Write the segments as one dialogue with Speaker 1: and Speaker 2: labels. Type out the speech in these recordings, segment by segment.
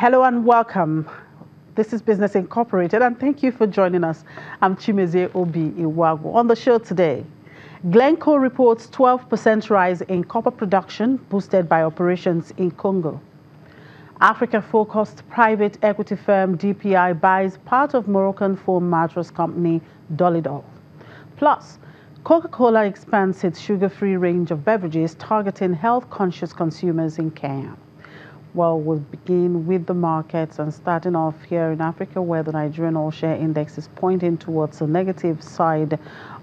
Speaker 1: Hello and welcome. This is Business Incorporated, and thank you for joining us. I'm Chimezie Obi Iwagu. On the show today, Glencore reports 12% rise in copper production boosted by operations in Congo. Africa-focused private equity firm DPI buys part of Moroccan foam mattress company Dolidol. Plus, Coca-Cola expands its sugar-free range of beverages targeting health-conscious consumers in Kenya. Well, we'll begin with the markets and starting off here in Africa, where the Nigerian All-Share Index is pointing towards the negative side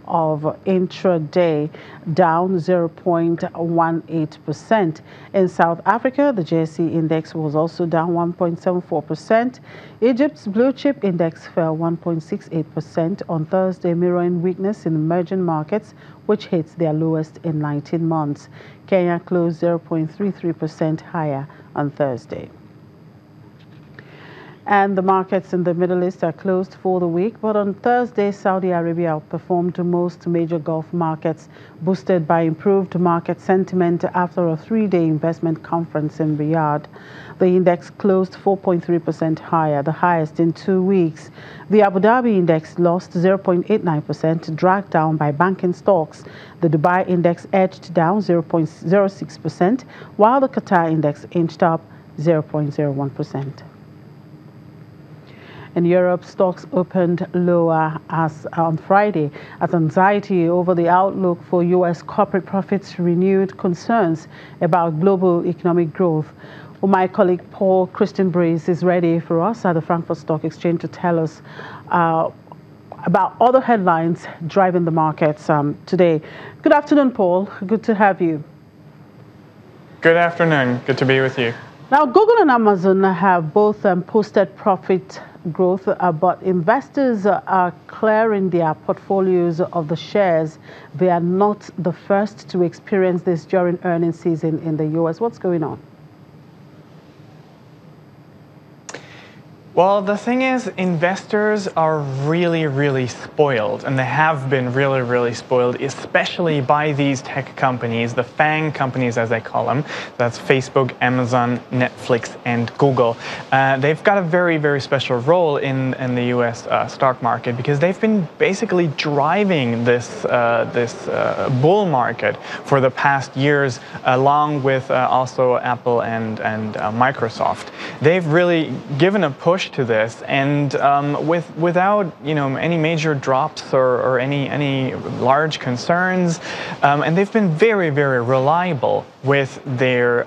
Speaker 1: of intraday, down 0.18%. In South Africa, the JSE index was also down 1.74%. Egypt's blue chip index fell 1.68% on Thursday, mirroring weakness in emerging markets, which hits their lowest in 19 months. Kenya closed 0.33% higher on Thursday. And the markets in the Middle East are closed for the week, but on Thursday, Saudi Arabia outperformed most major Gulf markets, boosted by improved market sentiment after a three-day investment conference in Riyadh. The index closed 4.3% higher, the highest in 2 weeks. The Abu Dhabi index lost 0.89%, dragged down by banking stocks. The Dubai index edged down 0.06%, while the Qatar index inched up 0.01%. In Europe, stocks opened lower as on Friday as anxiety over the outlook for U.S. corporate profits renewed concerns about global economic growth. Well, my colleague Paul Christian-Breeze is ready for us at the Frankfurt Stock Exchange to tell us about other headlines driving the markets today. Good afternoon, Paul. Good to have you.
Speaker 2: Good afternoon. Good to be with you.
Speaker 1: Now, Google and Amazon have both posted profit growth, but investors are clearing their portfolios of the shares. They are not the first to experience this during earnings season in the U.S. What's going on?
Speaker 2: Well, the thing is, investors are really spoiled, and they have been really spoiled, especially by these tech companies, the FANG companies as they call them. That's Facebook, Amazon, Netflix, and Google. They've got a very special role in the U.S. Stock market because they've been basically driving this bull market for the past years, along with also Apple and Microsoft. They've really given a push to this, and without any major drops or any large concerns, and they've been very reliable with their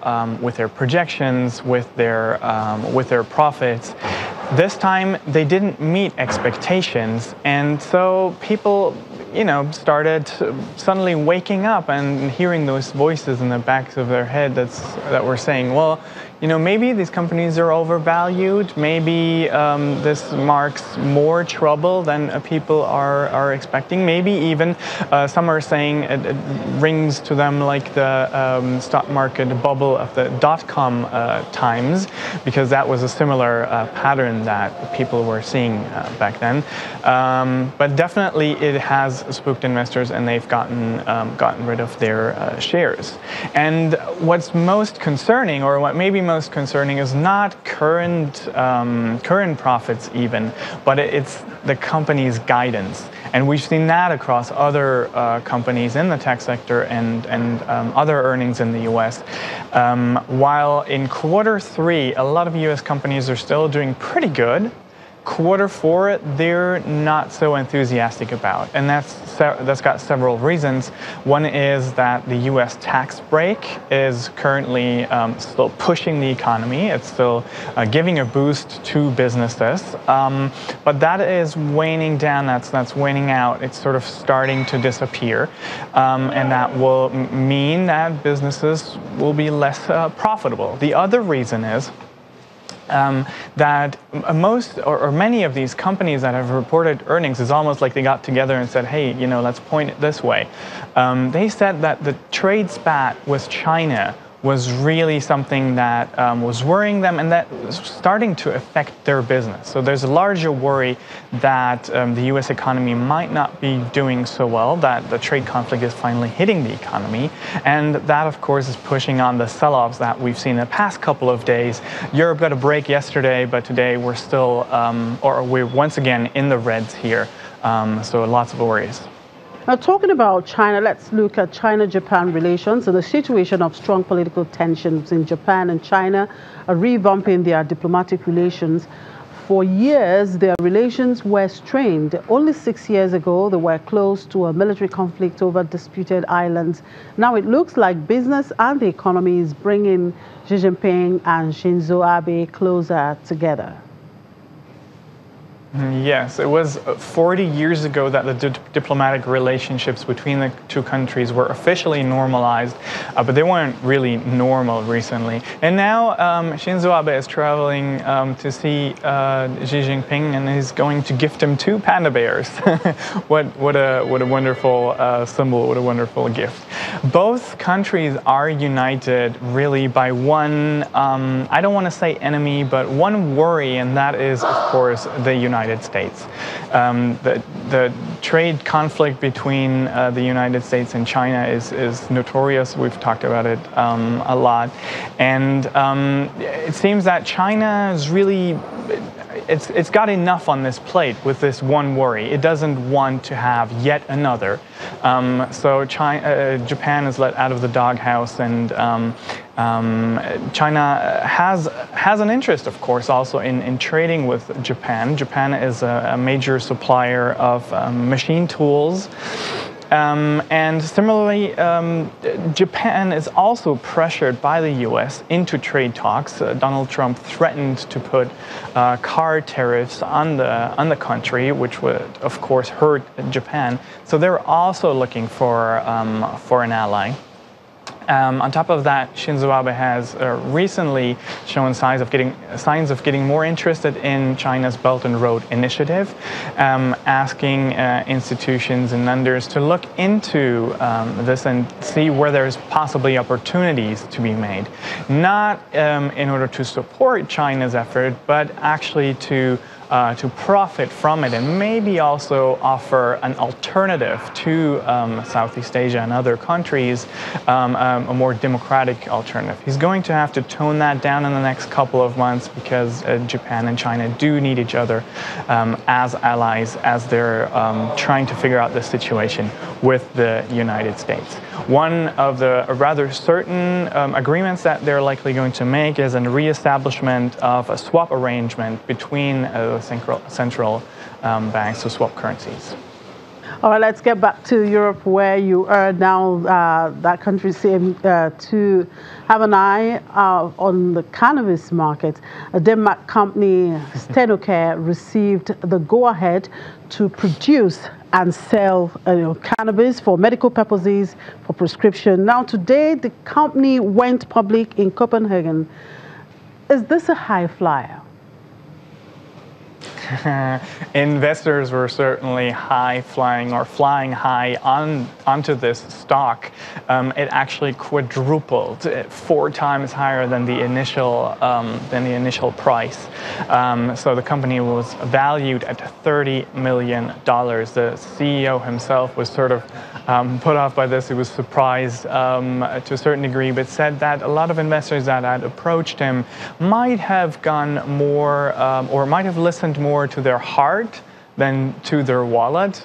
Speaker 2: projections, with their profits. This time they didn't meet expectations, and so people started suddenly waking up and hearing those voices in the backs of their head that were saying, well, maybe these companies are overvalued. Maybe this marks more trouble than people are expecting. Maybe even some are saying it rings to them like the stock market bubble of the dot-com times, because that was a similar pattern that people were seeing back then. But definitely it has spooked investors, and they've gotten rid of their shares. And what's most concerning, or what may be most concerning, is not current profits even, but it's the company's guidance. And we've seen that across other companies in the tech sector and other earnings in the U.S. While in Q3, a lot of U.S. companies are still doing pretty good, Q4, they're not so enthusiastic about, and that's got several reasons. One is that the U.S. tax break is currently still pushing the economy. It's still giving a boost to businesses, but that is waning down. That's waning out. It's sort of starting to disappear, and that will mean that businesses will be less profitable. The other reason is that most or many of these companies that have reported earnings, is almost like they got together and said, hey, let's point it this way. They said that the trade spat with China was really something that was worrying them and that was starting to affect their business. So there's a larger worry that the US economy might not be doing so well, that the trade conflict is finally hitting the economy. And that, of course, is pushing on the sell-offs that we've seen in the past couple of days. Europe got a break yesterday, but today we're still, or we're once again in the reds here. So lots of worries.
Speaker 1: Now, talking about China, let's look at China-Japan relations and the situation of strong political tensions in Japan and China are revamping their diplomatic relations. For years, their relations were strained. Only 6 years ago, they were close to a military conflict over disputed islands. Now it looks like business and the economy is bringing Xi Jinping and Shinzo Abe closer together.
Speaker 2: Yes, it was 40 years ago that the diplomatic relationships between the two countries were officially normalized, but they weren't really normal recently. And now Shinzo Abe is traveling to see Xi Jinping, and he's going to gift him 2 panda bears. What a wonderful symbol, what a wonderful gift. Both countries are united really by one, I don't want to say enemy, but one worry, and that is, of course, the United States. The trade conflict between the United States and China is notorious. We've talked about it a lot. And it seems that China is really, it's got enough on this plate with this one worry. It doesn't want to have yet another. So Japan is let out of the doghouse, and China has an interest, of course, also in trading with Japan. Japan is a major supplier of machine tools. And similarly, Japan is also pressured by the U.S. into trade talks. Donald Trump threatened to put car tariffs on the country, which would, of course, hurt Japan. So they're also looking for an ally. On top of that, Shinzo Abe has recently shown signs of getting more interested in China's Belt and Road Initiative, asking institutions and lenders to look into this and see where there's possibly opportunities to be made. Not in order to support China's effort, but actually to profit from it and maybe also offer an alternative to Southeast Asia and other countries, a more democratic alternative. He's going to have to tone that down in the next couple of months because Japan and China do need each other as allies as they're trying to figure out the situation with the United States. One of the rather certain agreements that they're likely going to make is a reestablishment of a swap arrangement between central banks to swap currencies.
Speaker 1: All right, let's get back to Europe, where you are now. That country seems to have an eye on the cannabis market. A Denmark company, Stenocare, received the go-ahead to produce and sell cannabis for medical purposes, for prescription. Now, today, the company went public in Copenhagen. Is this a high flyer?
Speaker 2: Investors were certainly high-flying or flying high onto this stock. It actually quadrupled, 4 times higher than the initial price. So the company was valued at $30 million. The CEO himself was sort of put off by this. He was surprised to a certain degree, but said that a lot of investors that had approached him might have gone more or might have listened more to their heart than to their wallet,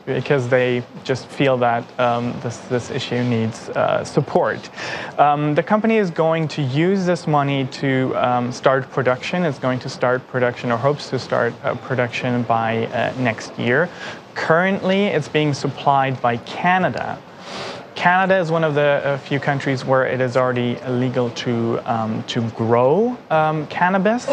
Speaker 2: because they just feel that this issue needs support. The company is going to use this money to start production. It's going to start production, or hopes to start production by next year. Currently, it's being supplied by Canada. Canada is one of the few countries where it is already illegal to grow cannabis.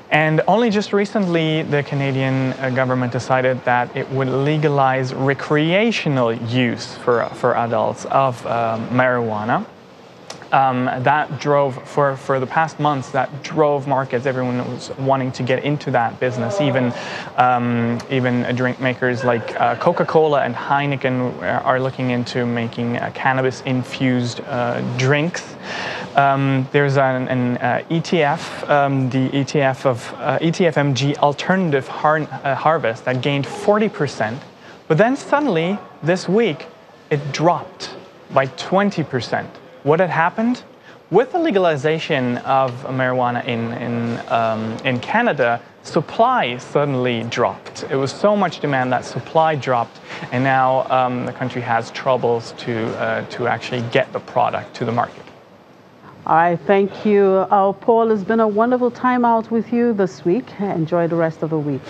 Speaker 2: And only just recently, the Canadian government decided that it would legalize recreational use for adults of marijuana. That drove, for the past months, that drove markets. Everyone was wanting to get into that business. Even drink makers like Coca-Cola and Heineken are looking into making cannabis-infused drinks. There's an ETF, the ETF of ETFMG Alternative Harvest, that gained 40%, but then suddenly this week it dropped by 20%. What had happened? With the legalization of marijuana in Canada, supply suddenly dropped. It was so much demand that supply dropped, and now the country has troubles to actually get the product to the market.
Speaker 1: All right, thank you. Paul, it's been a wonderful time out with you this week. Enjoy the rest of the week.